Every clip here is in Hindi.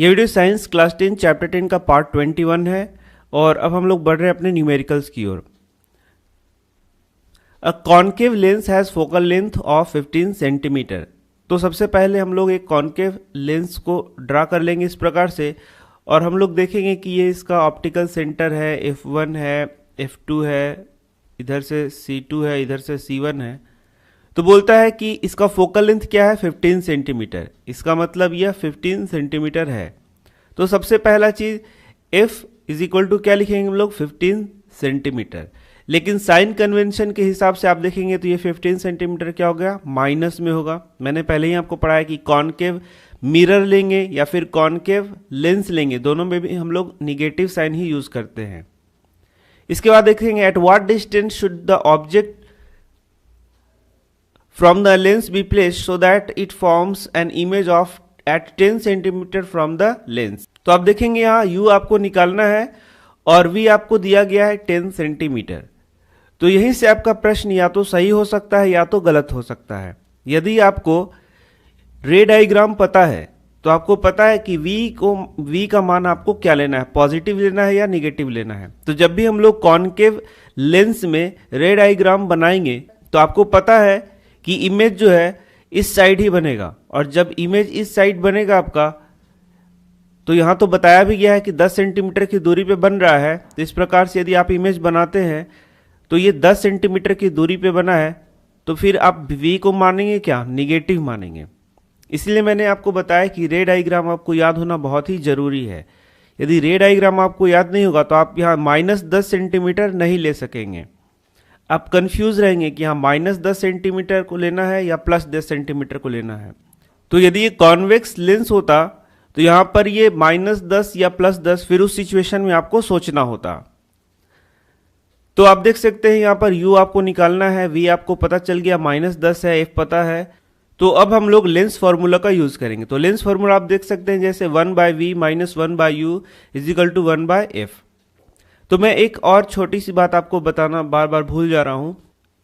ये वीडियो साइंस क्लास 10 चैप्टर 10 का पार्ट 21 है और अब हम लोग बढ़ रहे हैं अपने न्यूमेरिकल्स की ओर। A concave lens has focal length of 15 centimetre. तो सबसे पहले हम लोग एक कॉन्केव लेंस को ड्रा कर लेंगे इस प्रकार से, और हम लोग देखेंगे कि ये इसका ऑप्टिकल सेंटर है, F1 है, F2 है, इधर से C2 है, इधर से C1 है। तो बोलता है कि इसका फोकल लेंथ क्या है, 15 सेंटीमीटर। इसका मतलब यह 15 सेंटीमीटर है। तो सबसे पहला चीज F इज इक्वल टू क्या लिखेंगे हम लोग, 15 सेंटीमीटर। लेकिन साइन कन्वेंशन के हिसाब से आप देखेंगे तो ये 15 सेंटीमीटर क्या हो गया, माइनस में होगा। मैंने पहले ही आपको पढ़ाया कि कॉनकेव मिरर लेंगे या फिर कॉनकेव लेंस लेंगे, दोनों में भी हम लोग निगेटिव साइन ही यूज करते हैं। इसके बाद देखेंगे at what distance should the object from the lens be placed so that it forms an image of at 10 centimeter from the lens। तो आप देखेंगे यहाँ u आपको निकालना है और v आपको दिया गया है 10 सेंटीमीटर। तो यहीं से आपका प्रश्न या तो सही हो सकता है या तो गलत हो सकता है। यदि आपको रे डायग्राम पता है तो आपको पता है कि v का मान आपको क्या लेना है, पॉजिटिव लेना है या निगेटिव लेना है। तो जब भी हम लोग कॉनकेव लेंस में रे डायग्राम बनाएंगे तो आपको पता है कि इमेज जो है इस साइड ही बनेगा, और जब इमेज इस साइड बनेगा आपका, तो यहां तो बताया भी गया है कि 10 सेंटीमीटर की दूरी पे बन रहा है। तो इस प्रकार से यदि आप इमेज बनाते हैं तो ये 10 सेंटीमीटर की दूरी पे बना है, तो फिर आप v को मानेंगे क्या, निगेटिव मानेंगे। इसलिए मैंने आपको बताया कि रे डायग्राम आपको याद होना बहुत ही जरूरी है। यदि रे डायग्राम आपको याद नहीं होगा तो आप यहाँ -10 सेंटीमीटर नहीं ले सकेंगे। आप कंफ्यूज रहेंगे कि हाँ -10 सेंटीमीटर को लेना है या +10 सेंटीमीटर को लेना है। तो यदि ये कॉन्वेक्स लेंस होता तो यहां पर ये -10 या +10, फिर उस सिचुएशन में आपको सोचना होता। तो आप देख सकते हैं यहाँ पर u आपको निकालना है, v आपको पता चल गया, -10 है, f पता है। तो अब हम लोग लेंस फॉर्मूला का यूज करेंगे। तो लेंस फॉर्मूला आप देख सकते हैं जैसे 1/v - 1/u = 1/f। तो मैं एक और छोटी सी बात आपको बताना बार बार भूल जा रहा हूं।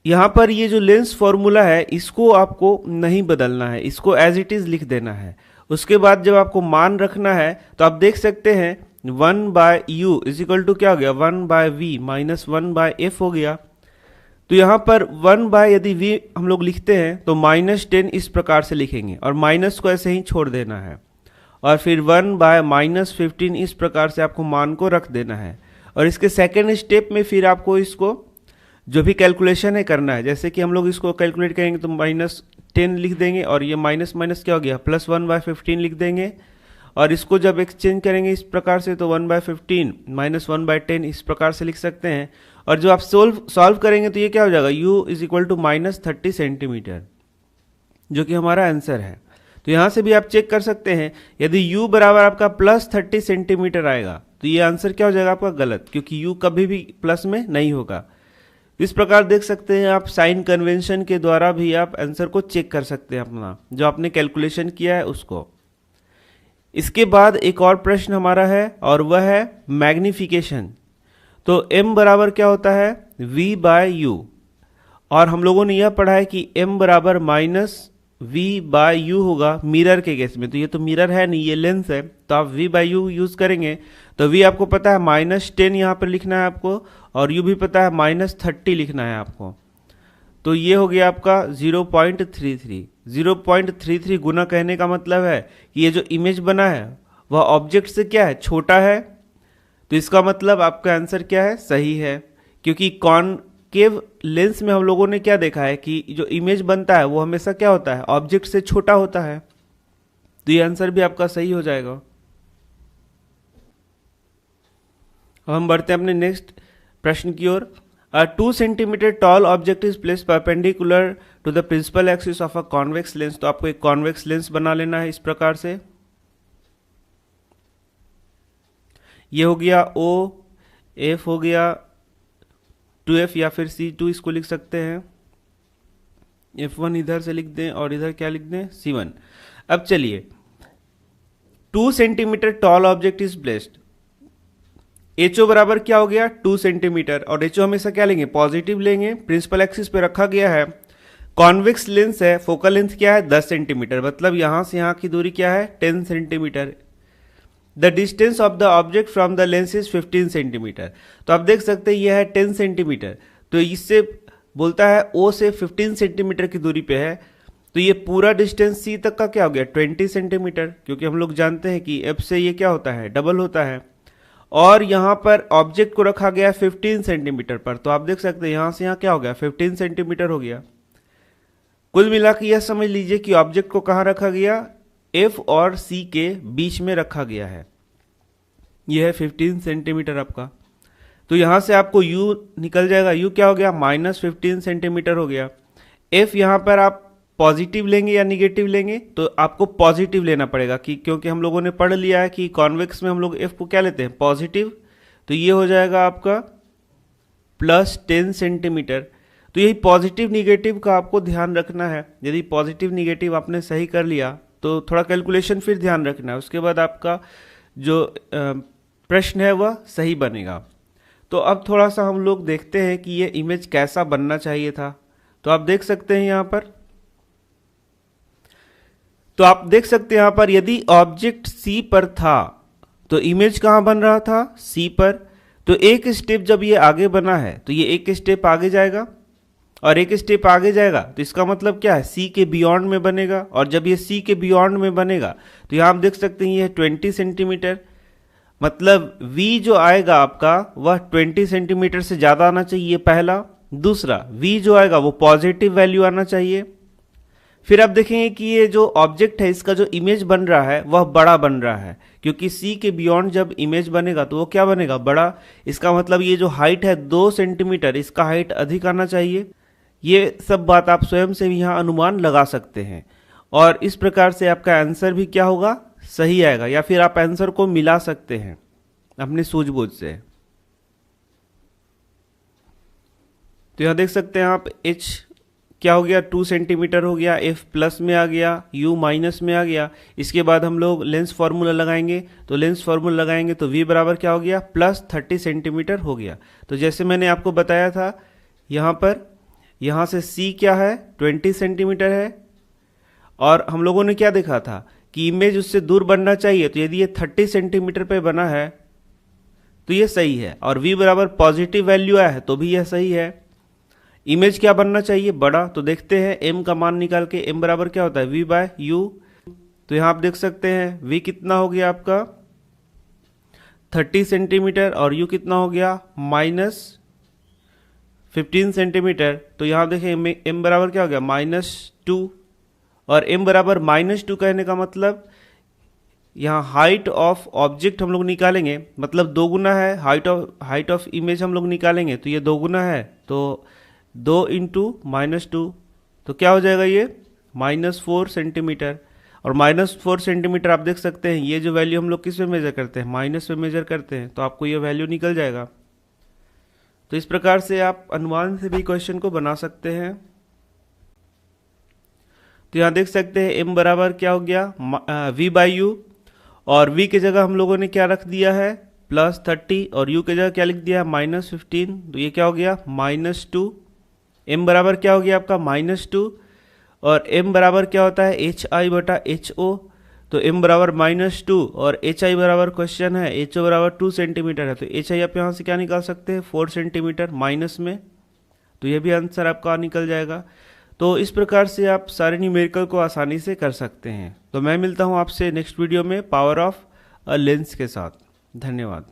यहां पर ये जो लेंस फॉर्मूला है इसको आपको नहीं बदलना है, इसको एज इट इज लिख देना है। उसके बाद जब आपको मान रखना है तो आप देख सकते हैं 1/u = क्या हो गया, 1/v - 1/f हो गया। तो यहां पर 1/ यदि v हम लोग लिखते हैं तो -10 इस प्रकार से लिखेंगे और माइनस को ऐसे ही छोड़ देना है, और फिर 1/- 15 इस प्रकार से आपको मान को रख देना है। और इसके सेकेंड स्टेप में फिर आपको इसको जो भी कैलकुलेशन है करना है। जैसे कि हम लोग इसको कैलकुलेट करेंगे तो -10 लिख देंगे, और ये माइनस माइनस क्या हो गया, +1/15 लिख देंगे। और इसको जब एक्सचेंज करेंगे इस प्रकार से तो 1/15 - 1/10 इस प्रकार से लिख सकते हैं। और जो आप सॉल्व करेंगे तो ये क्या हो जाएगा, u = -30 सेंटीमीटर, जो कि हमारा आंसर है। तो यहां से भी आप चेक कर सकते हैं, यदि u बराबर आपका +30 सेंटीमीटर आएगा तो ये आंसर क्या हो जाएगा आपका गलत, क्योंकि u कभी भी प्लस में नहीं होगा। इस प्रकार देख सकते हैं आप साइन कन्वेंशन के द्वारा भी आप आंसर को चेक कर सकते हैं, अपना जो आपने कैलकुलेशन किया है उसको। इसके बाद एक और प्रश्न हमारा है और वह है मैग्निफिकेशन। तो m बराबर क्या होता है, v/u, और हम लोगों ने यह पढ़ा है कि m बराबर -v/u होगा मिरर के केस में। तो ये तो मिरर है नहीं, ये लेंस है, तो आप v/u यूज करेंगे। तो v आपको पता है -10 यहाँ पर लिखना है आपको, और u भी पता है -30 लिखना है आपको। तो ये हो गया आपका 0.33। 0.33 गुना कहने का मतलब है कि ये जो इमेज बना है वह ऑब्जेक्ट से क्या है, छोटा है। तो इसका मतलब आपका आंसर क्या है, सही है, क्योंकि कॉनकेव लेंस में हम लोगों ने क्या देखा है कि जो इमेज बनता है वो हमेशा क्या होता है, ऑब्जेक्ट से छोटा होता है। तो ये आंसर भी आपका सही हो जाएगा। अब हम बढ़ते हैं अपने नेक्स्ट प्रश्न की ओर। A 2 centimetre tall object is placed perpendicular to the principal axis of a convex lens. तो आपको एक कॉन्वेक्स लेंस बना लेना है इस प्रकार से। ये हो गया O, F हो गया 2F या फिर C2 इसको लिख सकते हैं। F1 इधर से लिख दें और इधर क्या लिख दें, C1। अब चलिए 2 centimetre tall object is placed, HO बराबर क्या हो गया, 2 सेंटीमीटर, और HO हमेशा क्या लेंगे, पॉजिटिव लेंगे। प्रिंसिपल एक्सिस पे रखा गया है। कॉन्वेक्स लेंस है, फोकल लेंथ क्या है, 10 सेंटीमीटर, मतलब यहां से यहां की दूरी क्या है, 10 centimetre. The distance of the object from the lens is 15 centimetre. तो आप देख सकते हैं यह है 10 सेंटीमीटर, तो इससे बोलता है O से 15 सेंटीमीटर की दूरी पे है, तो ये पूरा डिस्टेंस C तक का क्या हो गया 20 सेंटीमीटर, क्योंकि हम लोग जानते हैं कि F से ये क्या होता है डबल होता है। और यहाँ पर ऑब्जेक्ट को रखा गया 15 सेंटीमीटर पर, तो आप देख सकते हैं यहाँ से यहाँ क्या हो गया 15 सेंटीमीटर हो गया। कुल मिला के यह समझ लीजिए कि ऑब्जेक्ट को कहाँ रखा गया, F और C के बीच में रखा गया है। यह है 15 सेंटीमीटर आपका। तो यहां से आपको U निकल जाएगा, U क्या हो गया -15 सेंटीमीटर हो गया। F यहां पर आप पॉजिटिव लेंगे या निगेटिव लेंगे, तो आपको पॉजिटिव लेना पड़ेगा क्योंकि हम लोगों ने पढ़ लिया है कि कॉन्वेक्स में हम लोग F को क्या लेते हैं पॉजिटिव, तो ये हो जाएगा आपका +10 सेंटीमीटर। तो यही पॉजिटिव निगेटिव का आपको ध्यान रखना है। यदि पॉजिटिव निगेटिव आपने सही कर लिया तो थोड़ा कैलकुलेशन फिर ध्यान रखना है, उसके बाद आपका जो प्रश्न है वह सही बनेगा। तो अब थोड़ा सा हम लोग देखते हैं कि ये इमेज कैसा बनना चाहिए था। तो आप देख सकते हैं यहाँ पर, तो आप देख सकते हैं यहाँ पर यदि ऑब्जेक्ट C पर था तो इमेज कहाँ बन रहा था C पर। तो एक स्टेप जब ये आगे बना है तो ये एक स्टेप आगे जाएगा, और एक स्टेप आगे जाएगा तो इसका मतलब क्या है C के बियॉन्ड में बनेगा। और जब ये C के बियॉन्ड में बनेगा तो यहाँ आप देख सकते हैं ये 20 सेंटीमीटर, मतलब V जो आएगा आपका वह 20 सेंटीमीटर से ज़्यादा आना चाहिए पहला। दूसरा V जो आएगा वो पॉजिटिव वैल्यू आना चाहिए। फिर आप देखेंगे कि ये जो ऑब्जेक्ट है इसका जो इमेज बन रहा है वह बड़ा बन रहा है, क्योंकि C के बियॉन्ड जब इमेज बनेगा तो वो क्या बनेगा बड़ा। इसका मतलब ये जो हाइट है 2 सेंटीमीटर, इसका हाइट अधिक आना चाहिए। ये सब बात आप स्वयं से भी यहाँ अनुमान लगा सकते हैं, और इस प्रकार से आपका आंसर भी क्या होगा सही आएगा, या फिर आप आंसर को मिला सकते हैं अपनी सूझबूझ से। तो यहाँ देख सकते हैं आप H क्या हो गया 2 सेंटीमीटर हो गया, F प्लस में आ गया, U माइनस में आ गया। इसके बाद हम लोग लेंस फार्मूला लगाएंगे, तो लेंस फार्मूला लगाएंगे तो V बराबर क्या हो गया +30 सेंटीमीटर हो गया। तो जैसे मैंने आपको बताया था यहाँ पर, यहाँ से C क्या है 20 सेंटीमीटर है, और हम लोगों ने क्या देखा था कि इमेज उससे दूर बनना चाहिए। तो यदि ये 30 सेंटीमीटर पे बना है तो ये सही है, और V बराबर पॉजिटिव वैल्यू आया है तो भी यह सही है। इमेज क्या बनना चाहिए बड़ा, तो देखते हैं M का मान निकाल के। M बराबर क्या होता है V/U। तो यहाँ आप देख सकते हैं V कितना हो गया आपका 30 सेंटीमीटर, और U कितना हो गया -15 सेंटीमीटर। तो यहाँ देखें M बराबर क्या हो गया -2, और M बराबर -2 कहने का मतलब यहाँ हाइट ऑफ ऑब्जेक्ट हम लोग निकालेंगे, मतलब 2 गुना है हाइट ऑफ इमेज हम लोग निकालेंगे, तो ये 2 गुना है, तो 2 × -2, तो क्या हो जाएगा ये -4 सेंटीमीटर। और -4 सेंटीमीटर आप देख सकते हैं ये जो वैल्यू हम लोग किस में मेजर करते हैं माइनस में मेजर करते हैं, तो आपको ये वैल्यू निकल जाएगा। तो इस प्रकार से आप अनुमान से भी क्वेश्चन को बना सकते हैं। तो यहाँ देख सकते हैं M बराबर क्या हो गया V/U, और V की जगह हम लोगों ने क्या रख दिया है +30, और U की जगह क्या लिख दिया है -15, तो ये क्या हो गया -2। M बराबर क्या हो गया आपका -2, और M बराबर क्या होता है HI/HO, तो M बराबर -2 और HI बराबर क्वेश्चन है HO बराबर 2 सेंटीमीटर है, तो HI आप यहाँ से क्या निकाल सकते हैं 4 सेंटीमीटर माइनस में, तो ये भी आंसर आपका निकल जाएगा। तो इस प्रकार से आप सारे न्यूमेरिकल को आसानी से कर सकते हैं। तो मैं मिलता हूँ आपसे नेक्स्ट वीडियो में पावर ऑफ अ लेंस के साथ। धन्यवाद।